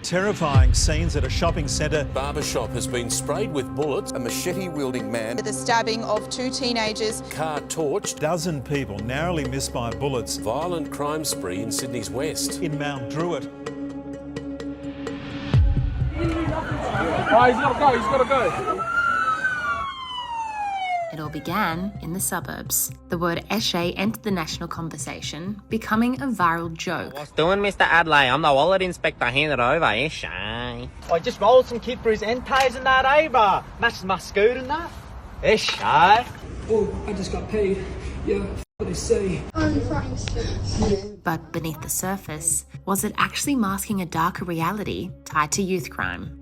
Terrifying scenes at a shopping centre. Barbershop has been sprayed with bullets. A machete-wielding man. The stabbing of 2 teenagers. Car torched. Dozen people narrowly missed by bullets. Violent crime spree in Sydney's west. In Mount Druitt. Oh, he's got to go. It all began in the suburbs. The word Eshay entered the national conversation, becoming a viral joke. What's doing, Mr. Adley? I'm the wallet inspector. Hand it over, Eshay. I just rolled some kid for his entails and that, eh, bruh? Matched my scooter and that. Eshay. Oh, I just got paid. Yeah, what they say. But beneath the surface, was it actually masking a darker reality tied to youth crime?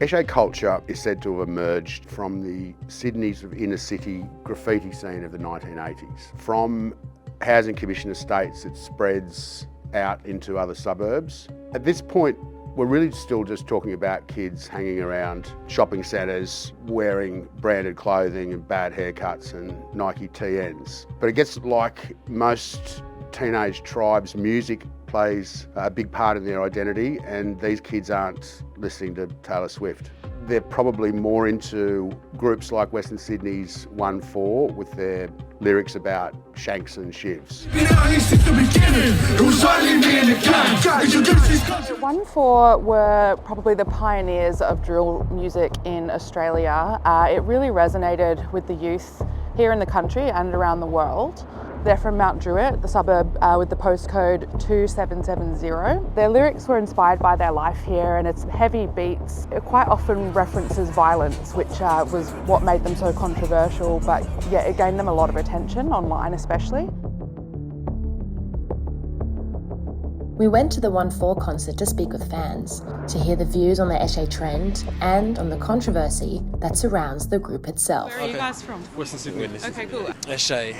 Eshay culture is said to have emerged from the Sydney's inner city graffiti scene of the 1980s. From housing commission estates, it spreads out into other suburbs. At this point, we're really still just talking about kids hanging around shopping centres, wearing branded clothing and bad haircuts and Nike TNs. But it gets like most teenage tribes, music plays a big part in their identity, and these kids aren't listening to Taylor Swift. They're probably more into groups like Western Sydney's OneFour with their lyrics about shanks and shivs. OneFour were probably the pioneers of drill music in Australia. It really resonated with the youth here in the country and around the world. They're from Mount Druitt, the suburb with the postcode 2770. Their lyrics were inspired by their life here, and it's heavy beats. It quite often references violence, which was what made them so controversial, but yeah, it gained them a lot of attention online especially. We went to the OneFour concert to speak with fans, to hear the views on the Eshay trend and on the controversy that surrounds the group itself. Where are you guys from? Western Sydney. Okay, cool. Eshay.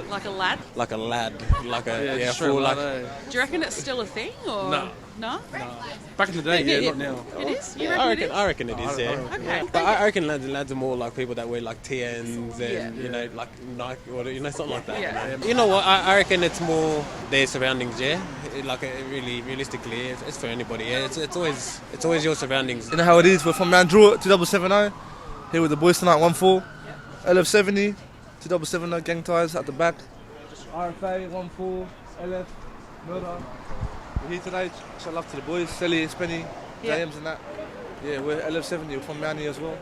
Like a lad? Like a lad. Yeah, full like. Do you reckon it's still a thing or No. No? Back in the day, yeah, not now. It is? You Yeah, reckon I reckon it is, yeah. Okay. But I reckon lads are more like people that wear like TNs and, you know, like Nike or, you know, something like that. Yeah. You know what, I reckon it's more their surroundings, yeah. Really, realistically, it's for anybody, yeah. It's always your surroundings. You know how it is, we're from Mount Druitt, 2770. Here with the boys tonight, OneFour. LF70, 2770, gang ties at the back. RFA, OneFour, LF, Murder. We're here today, show love to the boys, Sally, Spenny, James and that. Yeah, we're LF70, we're from Manly as well.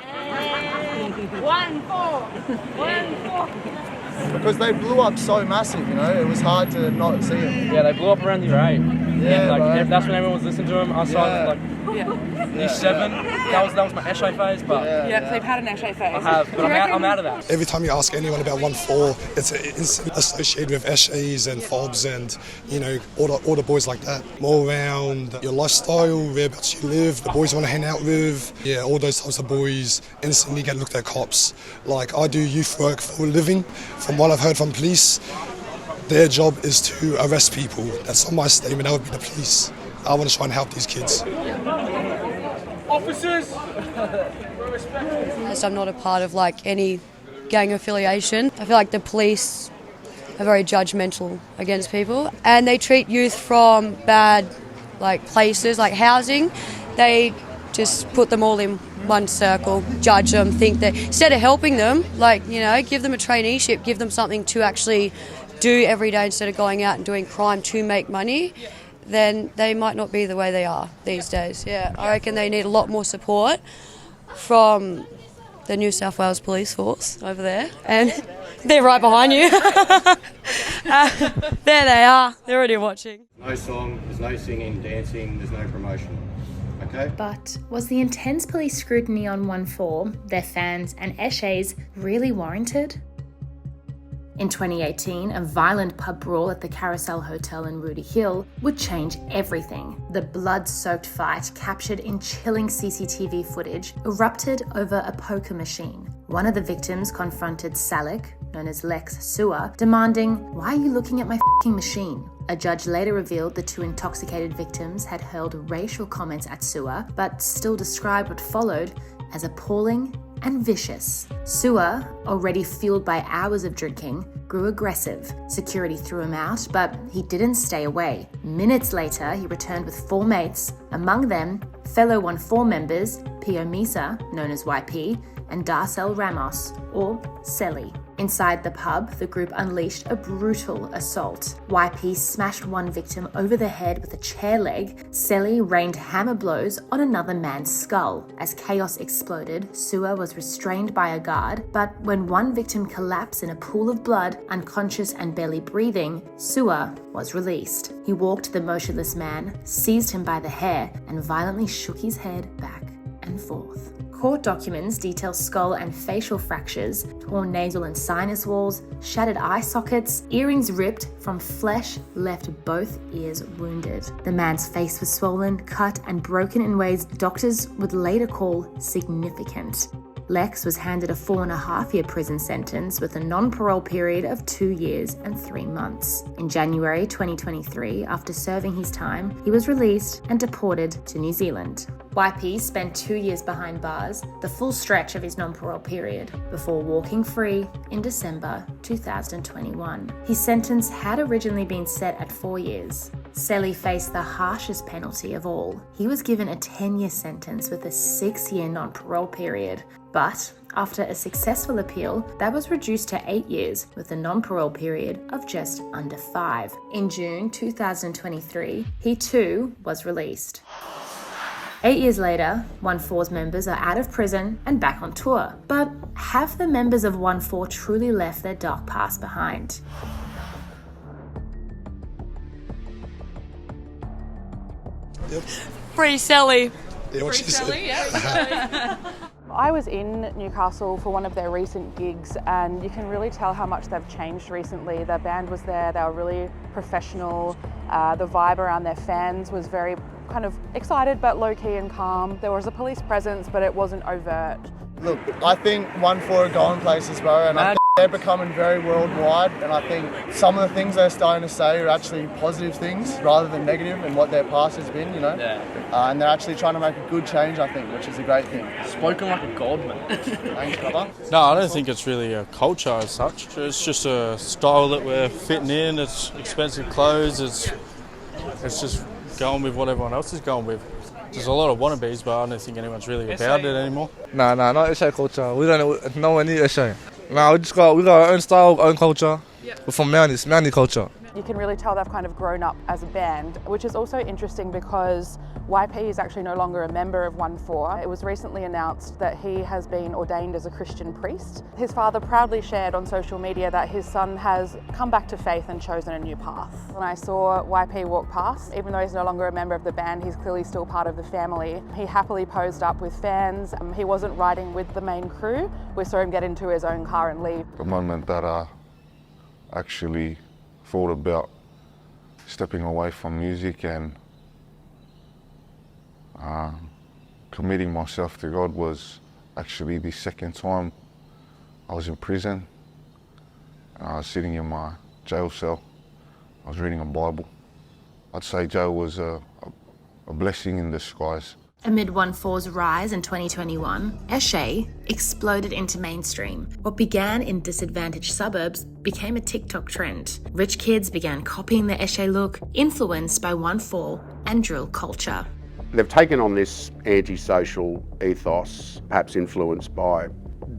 1-4! Because they blew up so massive, you know, it was hard to not see them. Yeah, they blew up around your 8. Yeah, like, that's when everyone was listening to them. I saw like E7. That was my Eshay phase, but Yeah, so you've had an Eshay phase. I have, but I'm out of that. Every time you ask anyone about OneFour, it's instantly associated with eshays and fobs and, you know, all the boys like that. More around your lifestyle, whereabouts you live, the boys you want to hang out with. Yeah, all those types of boys instantly get looked at cops. Like, I do youth work for a living. From what I've heard from police, their job is to arrest people. That's not my statement, that would be the police. I want to try and help these kids. Officers! As I'm not a part of like any gang affiliation, I feel like the police are very judgmental against people, and they treat youth from bad like places like housing. They just put them all in one circle, judge them, think that instead of helping them, like, you know, give them a traineeship, give them something to actually do every day instead of going out and doing crime to make money, then they might not be the way they are these days. Yeah, I reckon they need a lot more support from the New South Wales Police Force over there, and they're right behind you. There they are, they're already watching. No song, there's no singing, dancing, there's no promotion. Okay. But was the intense police scrutiny on OneFour, their fans and eshays really warranted? In 2018, a violent pub brawl at the Carousel Hotel in Rooty Hill would change everything. The blood-soaked fight, captured in chilling CCTV footage, erupted over a poker machine. One of the victims confronted Salik, known as Lex Sewer, demanding, "Why are you looking at my f***ing machine?" A judge later revealed the two intoxicated victims had hurled racial comments at Sewer, but still described what followed as appalling and vicious. Sewer, already fueled by hours of drinking, grew aggressive. Security threw him out, but he didn't stay away. Minutes later, he returned with 4 mates, among them fellow OneFour members Pio Misa, known as YP, and Darcel Ramos, or Selly. Inside the pub, the group unleashed a brutal assault. YP smashed one victim over the head with a chair leg. Selly rained hammer blows on another man's skull. As chaos exploded, Sewer was restrained by a guard, but when one victim collapsed in a pool of blood, unconscious and barely breathing, Sewer was released. He walked the motionless man, seized him by the hair, and violently shook his head back and forth. Court documents detail skull and facial fractures, torn nasal and sinus walls, shattered eye sockets, earrings ripped from flesh left both ears wounded. The man's face was swollen, cut, and broken in ways doctors would later call significant. Lex was handed a 4.5-year prison sentence with a non-parole period of 2 years and 3 months. In January 2023, after serving his time, he was released and deported to New Zealand. YP spent 2 years behind bars, the full stretch of his non-parole period, before walking free in December 2021. His sentence had originally been set at 4 years. Selly faced the harshest penalty of all. He was given a 10-year sentence with a 6-year non-parole period. But after a successful appeal, that was reduced to 8 years with a non-parole period of just under 5. In June 2023, he too was released. 8 years later, OneFour's members are out of prison and back on tour. But have the members of OneFour truly left their dark past behind? Yep. Free Sally. Yeah, what she said. yeah. I was in Newcastle for one of their recent gigs, and you can really tell how much they've changed recently. Their band was there, they were really professional. The vibe around their fans was very kind of excited but low-key and calm. There was a police presence, but it wasn't overt. Look, I think OneFour are going places, bro, and I think they're becoming very worldwide, and I think some of the things they're starting to say are actually positive things rather than negative in what their past has been, you know? Yeah. And they're actually trying to make a good change, I think, which is a great thing. Spoken like a god, man. Thanks, brother. No, I don't think it's really a culture as such. It's just a style that we're fitting in. It's expensive clothes. It's just going with what everyone else is going with. There's a lot of wannabes, but I don't think anyone's really about it anymore. Nah, not Eshay culture. We don't know any Eshay. Nah, we got our own style, own culture. Yep. We're from Maoni culture. You can really tell they've kind of grown up as a band, which is also interesting because YP is actually no longer a member of OneFour. It was recently announced that he has been ordained as a Christian priest. His father proudly shared on social media that his son has come back to faith and chosen a new path. When I saw YP walk past, even though he's no longer a member of the band, he's clearly still part of the family. He happily posed up with fans. He wasn't riding with the main crew. We saw him get into his own car and leave. The moment that I actually thought about stepping away from music and committing myself to God was actually the second time I was in prison. I was sitting in my jail cell. I was reading a Bible. I'd say jail was a blessing in disguise. Amid OneFour's rise in 2021, Eshay exploded into mainstream. What began in disadvantaged suburbs became a TikTok trend. Rich kids began copying the Eshay look, influenced by OneFour and drill culture. They've taken on this antisocial ethos, perhaps influenced by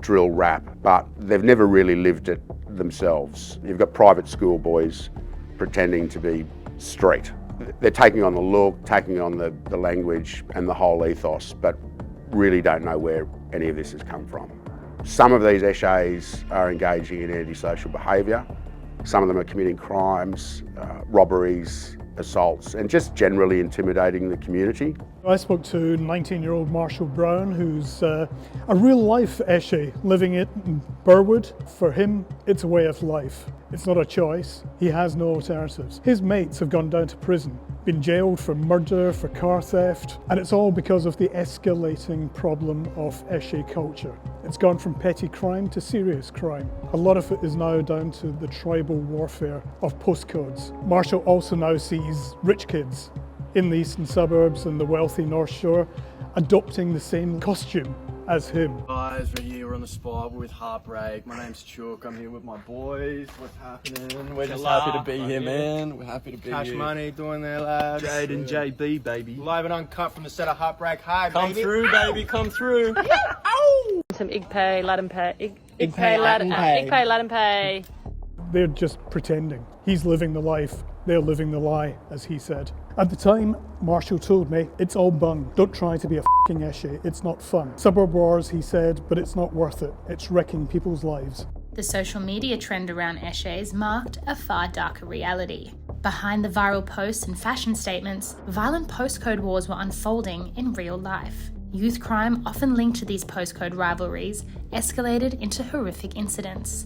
drill rap, but they've never really lived it themselves. You've got private school boys pretending to be street. They're taking on the look, taking on the language and the whole ethos, but really don't know where any of this has come from. Some of these eshays are engaging in antisocial behaviour. Some of them are committing crimes, robberies, assaults, and just generally intimidating the community. I spoke to 19-year-old Marshall Brown, who's a real-life Eshay, living it in Burwood. For him, it's a way of life. It's not a choice. He has no alternatives. His mates have gone down to prison, been jailed for murder, for car theft, and it's all because of the escalating problem of Eshay culture. It's gone from petty crime to serious crime. A lot of it is now down to the tribal warfare of postcodes. Marshall also now sees rich kids in the eastern suburbs and the wealthy North Shore adopting the same costume as him. Guys, we're here on the spot with Heartbreak. My name's Chook. I'm here with my boys. What's happening? We're just happy to be here, man. We're happy to be Cash here. Money doing their lads. Jade and JB, baby. Live and uncut from the set of Heartbreak High, Come baby. through, baby. Come through. Some ig pay, Latin pay. Ig pay, Latin pay. Ig pay, Latin pay. They're just pretending. He's living the life, they're living the lie, as he said. At the time, Marshall told me, it's all bung. Don't try to be a f***ing Eshay, it's not fun. Suburb wars, he said, but it's not worth it. It's wrecking people's lives. The social media trend around eshays marked a far darker reality. Behind the viral posts and fashion statements, violent postcode wars were unfolding in real life. Youth crime, often linked to these postcode rivalries, escalated into horrific incidents.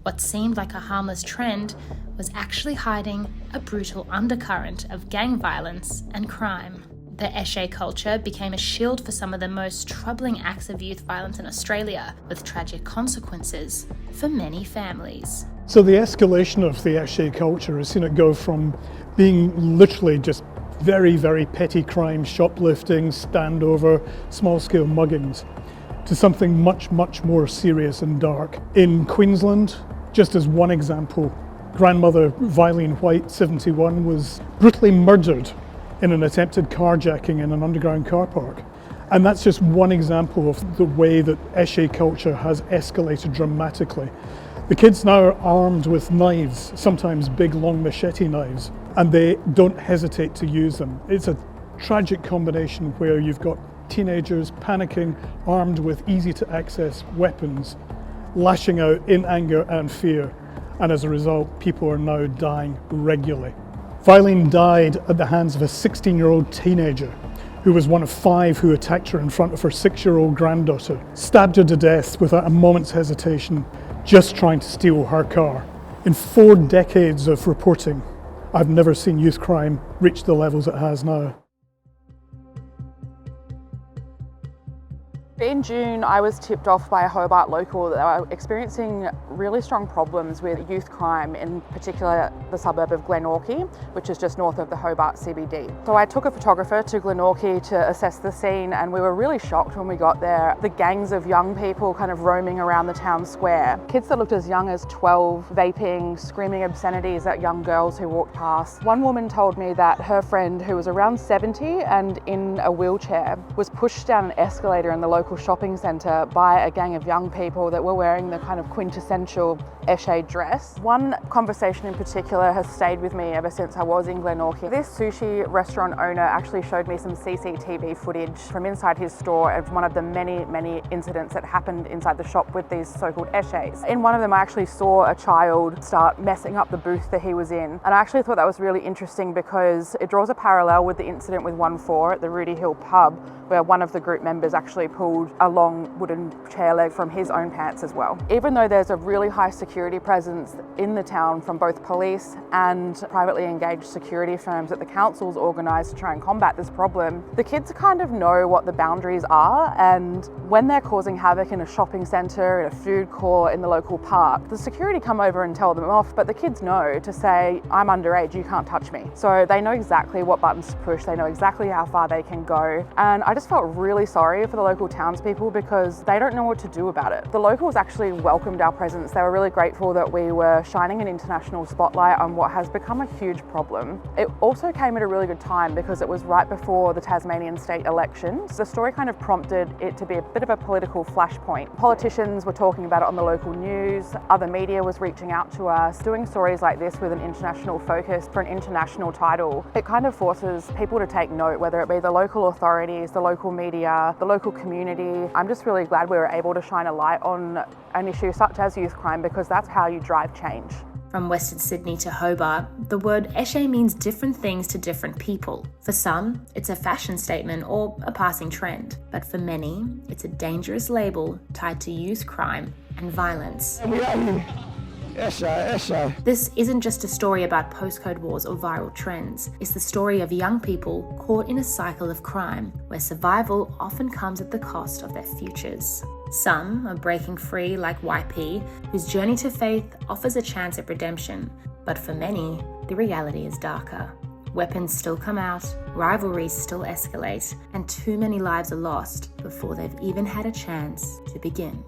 What seemed like a harmless trend was actually hiding a brutal undercurrent of gang violence and crime. The Eshay culture became a shield for some of the most troubling acts of youth violence in Australia, with tragic consequences for many families. So the escalation of the Eshay culture has seen it go from being literally just very, very petty crimes, shoplifting, standover, small-scale muggings, to something much, much more serious and dark. In Queensland, just as one example, grandmother Vilene White, 71, was brutally murdered in an attempted carjacking in an underground car park. And that's just one example of the way that Eshay culture has escalated dramatically. The kids now are armed with knives, sometimes big long machete knives, and they don't hesitate to use them. It's a tragic combination where you've got teenagers panicking, armed with easy to access weapons, lashing out in anger and fear, and as a result, people are now dying regularly. Vilene died at the hands of a 16-year-old teenager who was one of 5 who attacked her in front of her 6-year-old granddaughter, stabbed her to death without a moment's hesitation, just trying to steal her car. In 4 decades of reporting, I've never seen youth crime reach the levels it has now. In June, I was tipped off by a Hobart local that they were experiencing really strong problems with youth crime, in particular the suburb of Glenorchy, which is just north of the Hobart CBD. So I took a photographer to Glenorchy to assess the scene, and we were really shocked when we got there. The gangs of young people kind of roaming around the town square. Kids that looked as young as 12, vaping, screaming obscenities at young girls who walked past. One woman told me that her friend, who was around 70 and in a wheelchair, was pushed down an escalator in the local shopping centre by a gang of young people that were wearing the kind of quintessential Eshay dress. One conversation in particular has stayed with me ever since I was in Glenorchy. This sushi restaurant owner actually showed me some CCTV footage from inside his store of one of the many incidents that happened inside the shop with these so-called Eshays. In one of them I actually saw a child start messing up the booth that he was in, and I actually thought that was really interesting because it draws a parallel with the incident with OneFour at the Rooty Hill pub, where one of the group members actually pulled a long wooden chair leg from his own pants as well. Even though there's a really high security presence in the town from both police and privately engaged security firms that the council's organised to try and combat this problem, the kids kind of know what the boundaries are, and when they're causing havoc in a shopping centre, in a food court, in the local park, the security come over and tell them off, but the kids know to say, I'm underage, you can't touch me. So they know exactly what buttons to push, they know exactly how far they can go, and I just felt really sorry for the local townspeople because they don't know what to do about it. The locals actually welcomed our presence. They were really grateful that we were shining an international spotlight on what has become a huge problem. It also came at a really good time because it was right before the Tasmanian state elections. The story kind of prompted it to be a bit of a political flashpoint. Politicians were talking about it on the local news, other media was reaching out to us, doing stories like this with an international focus for an international title. It kind of forces people to take note, whether it be the local authorities, the local media, the local community. I'm just really glad we were able to shine a light on an issue such as youth crime, because that's how you drive change. From Western Sydney to Hobart, the word Eshay means different things to different people. For some, it's a fashion statement or a passing trend, but for many, it's a dangerous label tied to youth crime and violence. This isn't just a story about postcode wars or viral trends. It's the story of young people caught in a cycle of crime, where survival often comes at the cost of their futures. Some are breaking free, like YP, whose journey to faith offers a chance at redemption. But for many, the reality is darker. weapons still come out, rivalries still escalate, and too many lives are lost before they've even had a chance to begin.